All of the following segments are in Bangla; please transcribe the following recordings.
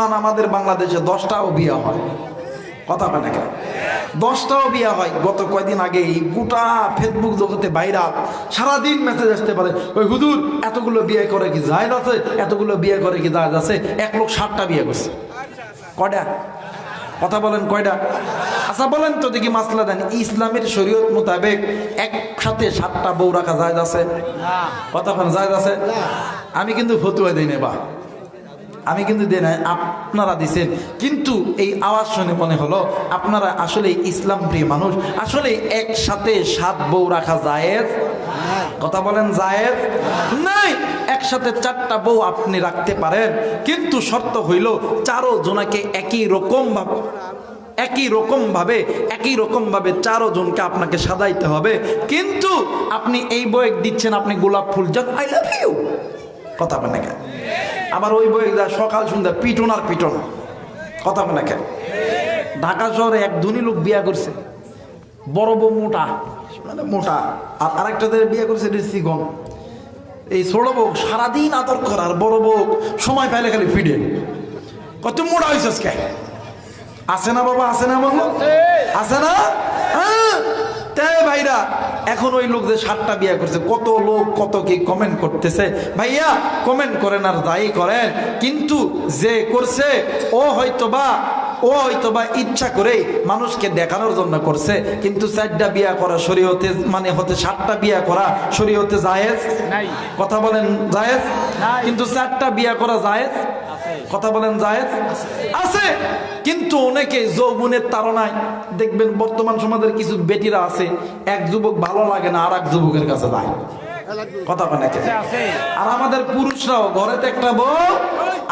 মুসলমান আমাদের বাংলাদেশে 10টাও বিয়ে হয়, কথা বলে না, 10টাও বিয়ে হয়। গত কয়দিন আগে এই গোটা ফেসবুক জগতে ভাইরাল, সারাদিন মেসেজ আসতে পারে, ওই হুজুর এতগুলো বিয়ে করে কি জায়েজ আছে, এতগুলো বিয়ে করে কি জায়েজ আছে। এক লোক 60টা বিয়ে করছে। কয়টা? কথা বলেন কয়টা? আচ্ছা বলেন তো দেখি, মাসলা দেন, ইসলামের শরীয়ত মোতাবেক একসাথে 7টা বউ রাখা জায়েজ আছে? কথা বলেন জায়েজ আছে? আমি কিন্তু ফতুয়া দিই না, বা আমি কিন্তু দিই না, আপনারা দিছেন। কিন্তু এই আওয়াজ শুনে মনে হলো আপনারা আসলে ইসলাম প্রিয় মানুষ। আসলে একসাথে 7 বউ রাখা জায়েজ? কথা বলেন জায়েজ নাই। একসাথে 4টা বউ আপনি রাখতে পারেন, কিন্তু শর্ত হইল 4 জনাকে একই রকম ভাবে 4 জনকে আপনাকে সাজাইতে হবে। কিন্তু আপনি এই বই দিচ্ছেন, আপনি গোলাপ ফুল যাক আই লাভ ইউ, কথা বলেন না। আবার ওই বই সকাল সন্ধ্যা পিটন আর পিটন, কথা বলেন না। ঢাকা শহরে এক ধনী লোক বিয়ে করছে, বড় বউ মোটা, মানে মোটা, আর আরেকটাদের বিয়ে করছে চিকন। এই ছোট বউ সারাদিন আদর করার, বড় বউ সময় পাইলে খালি ফিডে। কত মোটা হয়েছে আজকে, আছে না বাবা, আছে না বাবা, আছে না? তাই ভাইরা, এখন ওই লোক যে 7টা বিয়ে করছে, কত লোক কত কি কমেন্ট করতেছে। ভাইয়া কমেন্ট করেন আর যাই করেন, কিন্তু যে করছে ও হয়তোবা ইচ্ছা করে মানুষকে দেখানোর জন্য করছে। কিন্তু 4টা বিয়া করা শরীয়তে, মানে হতে 7টা বিয়া করা শরীয়তে জায়েজ নাই, কথা বলেন জায়েজ? কিন্তু 4টা বিয়া করা জায়েজ, কথা বলেন জায়েজ আছে। কিন্তু অনেকে যৌবনের তাড়নায় দেখবেন, বর্তমান সমাজের কিছু বেটিরা আছে, এক যুবক ভালো লাগে না আর এক যুবকের কাছে যায়, কথা বলেন। আর আমাদের পুরুষরাও ঘরেতে একটা বউ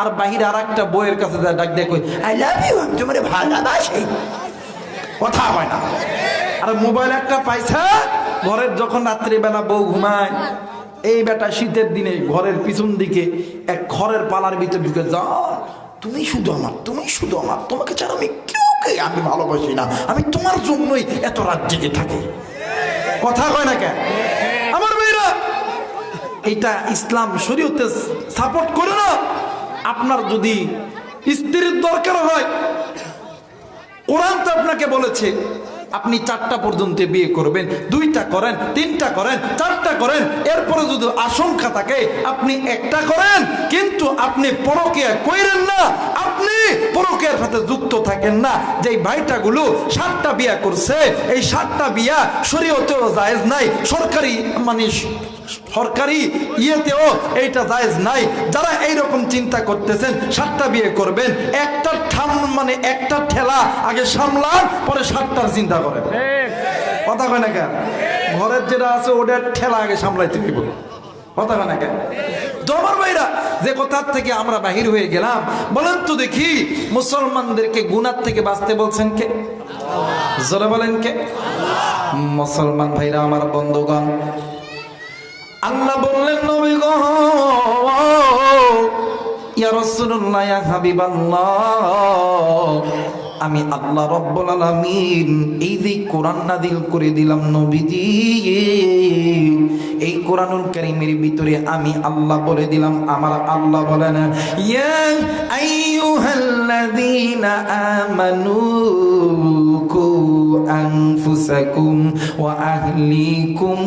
আর বাহিরে আর একটা বউয়ের কাছে যায়, ডাক দিয়ে কই আই লাভ ইউ, আমি তোমারে ভালোবাসি, কথা হয় না। আর মোবাইল একটা পাইছে, ঘরের যখন রাত্রিবেলা বউ ঘুমায়, এই বেটা শীতের দিনে ঘরের পিছন দিকে এক খড়ের পালার ভিতরে ঢুকে, যা তুমি শুধু আমার, তোমাকে ছাড়া আমি আমি ভালোবাসি না, আমি তোমার জন্যই এত রাত জেগে থাকি, কথা কয় না কেন আমার মেয়েরা? এটা ইসলাম শরীয়তে সাপোর্ট করে না। আপনার যদি স্ত্রীর দরকার হয়, কোরআন তো আপনাকে বলেছে আপনি 4টা পর্যন্ত বিয়ে করবেন, 2টা করেন, 3টা করেন, 4টা করেন। এরপরে যদি আশঙ্কা থাকে আপনি 1টা করেন, কিন্তু আপনি পরকীয়া কইরেন না, আপনি পরকীয়ার সাথে যুক্ত থাকেন না। যে ভাইটাগুলো 7টা বিয়া করছে, এই 7টা বিয়া শরীয়তেও জায়েজ নাই, সরকারি ইয়েতেও এইটা জায়েজ নাই। যারা এইরকম চিন্তা করতেছেন 7টা বিয়ে করবেন, একটা ঠেলা আগে সামলান, পরে 7টার চিন্তা করেন, কথা কয় না কেন? ঘরের যেটা আছে ওটার ঠেলা আগে সামলাইতে দিব, কথা কয় না কেন? তোমার ভাইরা, যে কথার থেকে আমরা বাহির হয়ে গেলাম, বলেন তো দেখি, মুসলমানদেরকে গুনাহ থেকে বাঁচতে বলছেন কে? জোরে বলেন কে? মুসলমান ভাইরা আমার, বন্ধুগণ, আল্লাহ বললেন নবী গো, ইয়া রাসূলুল্লাহ, ইয়া হাবিবাল্লাহ, আমি আল্লাহ রাব্বুল আলামিন এই যে কোরআন নাযিল করে দিলাম নবীজি, এই কোরআনুল কারীমের ভিতরে আমি আল্লাহ বলে দিলাম, আমার আল্লাহ বলেন, ইয়া আইয়ুহাল্লাযীনা আমানু কু আনফুসাকুম ওয়া আহলিকুম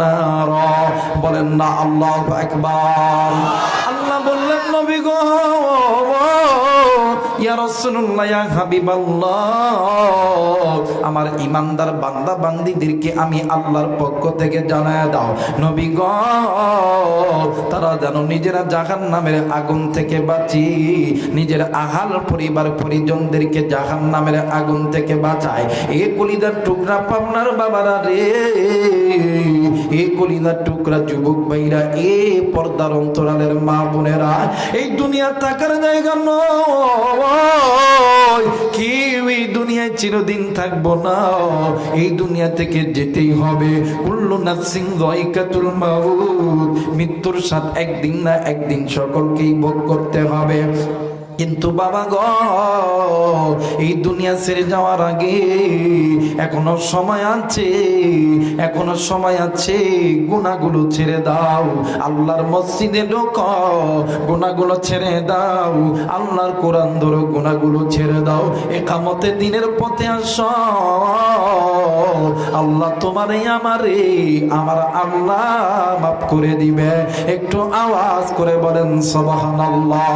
নারা, বলেন না আল্লাহু আকবার। আল্লাহ বললেন নবী গো, ইয়া রাসূলুল্লাহ, ইয়া হাবিবাল্লাহ, আমার ঈমানদার বান্দা বান্দীদেরকে আমি আল্লাহর পক্ষ থেকে জানায় দাও নবী গো, তারা যেন নিজেরা জাহান্নামের আগুন থেকে বাঁচি, নিজের আহাল পরিবার পরিজনদেরকে জাহান্নামের আগুন থেকে বাঁচায়। এ কলিজার টুকরা পাবনার বাবারা রে, এ কলিজার টুকরা যুবক ভাইরা, এ পর্দার অন্তরালের মা বোনেরা, এই দুনিয়া থাকার জায়গা নয়, কেউ এই দুনিয়ায় চিরদিন থাকবো না, এই দুনিয়া থেকে যেতেই হবে। কুল্লু নাফসিন যায়কাতুল মাউত, মৃত্যুর স্বাদ একদিন না একদিন সকলকেই ভোগ করতে হবে। কিন্তু বাবা গো, এই দুনিয়া ছেড়ে যাওয়ার আগে এখনো সময় আছে, এখনো সময় আছে। গুনাহগুলো ছেড়ে দাও, আল্লাহর মসজিদে ঢোকো, গুনাহগুলো ছেড়ে দাও, আল্লাহর কোরআন ধরো, গুনাহগুলো ছেড়ে দাও, ইকামতে দিনের পথে আসো। আল্লাহ তোমারে আমারে আমার আল্লাহ মাফ করে দিবে। একটু আওয়াজ করে বলেন সুবহানাল্লাহ।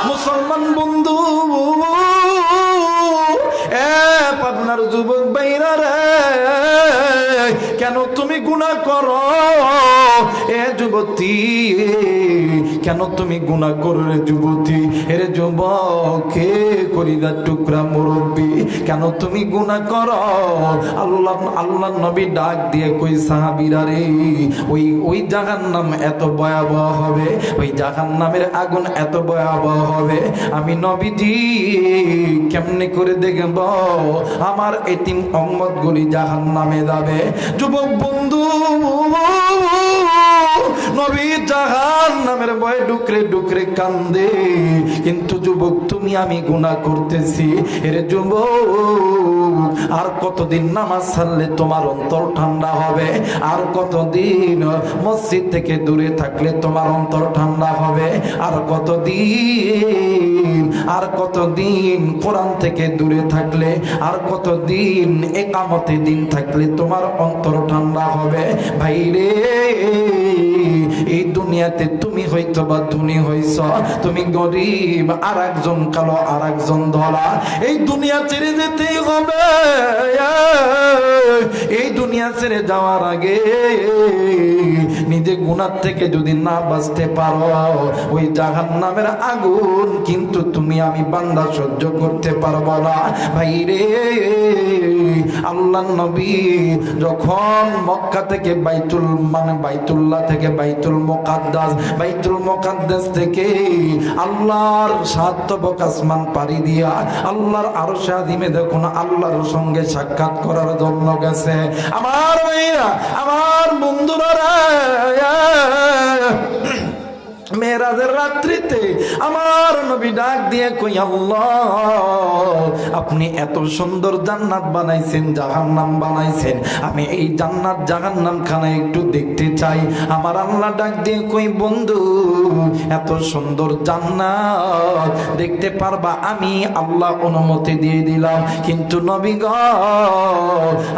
মুসলমান বন্ধু, পাবনার যুবক ভাইরা রে, কেন তুমি গুনাহ করো? এ যুবতী, কেন তুমি গুনাহ করো রে যুবতী? এর যুবক কে কলিজার টুকরা মুরব্বী, কেন তুমি গুনাহ করো? আল্লাহ নবী ডাক দিয়ে কই সাহাবীরা রে, ওই জাহান্নাম এত ভয়াবহ হবে, ওই জাহান্নামের আগুন এত ভয়াবহ হবে, আমি নবীজি কেমনে করে দেখব আমার এতিম উম্মত গুলি জাহান্নামে যাবে? যুবক বন্ধু, নবী জাহান্নামের ভয়ে ডুকরে ডুকরে কান্দে। কিন্তু যুবক তুমি আমি গুনাহ করতেছি, এর যুবক আর কতদিন নামাজ ছাড়লে তোমার অন্তর ঠান্ডা হবে? আর কতদিন মসজিদ থেকে দূরে থাকলে তোমার অন্তর ঠান্ডা হবে? আর কতদিন, আর কতদিন কোরআন থেকে দূরে থাকলে, আর কতদিন ইকামতে দিন থাকলে তোমার অন্তর ঠান্ডা হবে? ভাই রে, এই দুনিয়াতে তুমি হয়তো বা ধনী হইছ, তুমি গরিব, আর একজন কালো, আর একজন ধলা। এই দুনিয়া ছেড়ে যেতেই হবে। এই দুনিয়া ছেড়ে যাওয়ার আগে নিজে গুনাহ থেকে যদি না বাঁচতে পারো, ওই জাহান্নামের আগুন কিন্তু তুমি আমি বান্দা সহ্য করতে পারবো না। ভাই রে, আল্লাহর নবী যখন মক্কা থেকে বাইতুল্লাহ থেকে বাইতুল মুকাদ্দাস থেকে আল্লাহর সাতবক আসমান পাড়ি দিয়া আল্লাহর আরশে আযিমে দেখুন আল্লাহর সঙ্গে সাক্ষাৎ করার জন্য গেছে। আমার ভাইরা, আমার বন্ধুরা, মেরাজের রাত্রিতে আমার নবী ডাক দিয়ে কই, আল্লাহ আপনি এত সুন্দর জান্নাত বানাইছেন, জাহান্নাম বানাইছেন, আমি এই জান্নাত জাহান্নাম খানা একটু দেখতে চাই। আমার আল্লাহ ডাক দিয়ে কই, বন্ধু এত সুন্দর জান্নাত দেখতে পারবা, আমি আল্লাহ অনুমতি দিয়ে দিলাম, কিন্তু নবী গো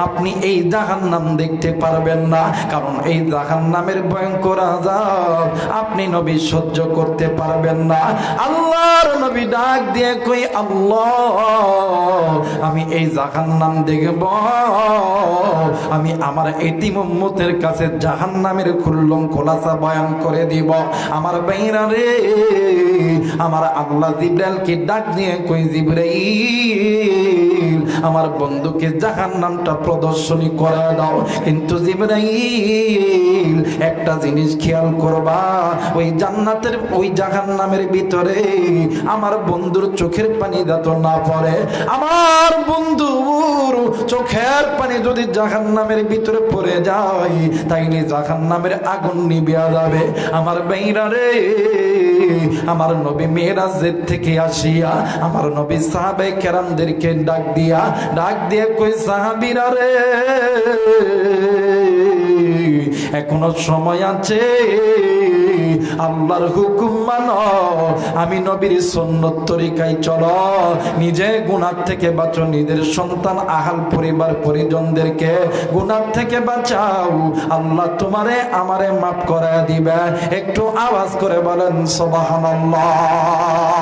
আপনি এই জাহান্নাম দেখতে পারবেন না, কারণ এই জাহান্নামের ভয়ঙ্কর আযাব আপনি নবী সহ্য করতে পারবেন না। আল্লাহর নবী ডাক দিয়ে কই, আল্লাহ আমি এই জাহান্নাম দেখব, আমি আমার এতিম উম্মতের কাছে জাহান্নামের খুল্লম খোলাসা বয়ান করে দিব। আমার ভাইরা রে, আমার আল্লাহ জিবরাইলকে ডাক দিয়ে কই, জিবরাইল আমার বন্ধুকে জাহান্নামটা প্রদর্শনী করে দাও। কিন্তু জিবরাইল একটা জিনিস খেয়াল করবা, ওই জান্নাতের ওই জাহান্নামের ভিতরে আমার বন্ধুর চোখের পানি যাতে না পড়ে। আমার বন্ধুর চোখের পানি যদি জাহান্নামের ভিতরে পড়ে যায়, তাইলে জাহান্নামের আগুন নিভে যাবে। আমার ভাইরা রে, আমার নবী মেরাজের থেকে আসিয়া আমার নবী সাহাবায়ে কেরামদেরকে ডাক দিয়ে কই, সাহাবীরা রে এখনো সময় আছে, আল্লাহর হুকুম মানো, আমি নবীর সুন্নত তরিকায় চলো, নিজে গুনাহ থেকে বাঁচো, নিজের সন্তান আহাল পরিবার পরিজনদেরকে গুনাহ থেকে বাঁচাও, আল্লাহ তোমারে আমারে মাফ করে দিবে। একটু আওয়াজ করে বলেন সুবহানাল্লাহ।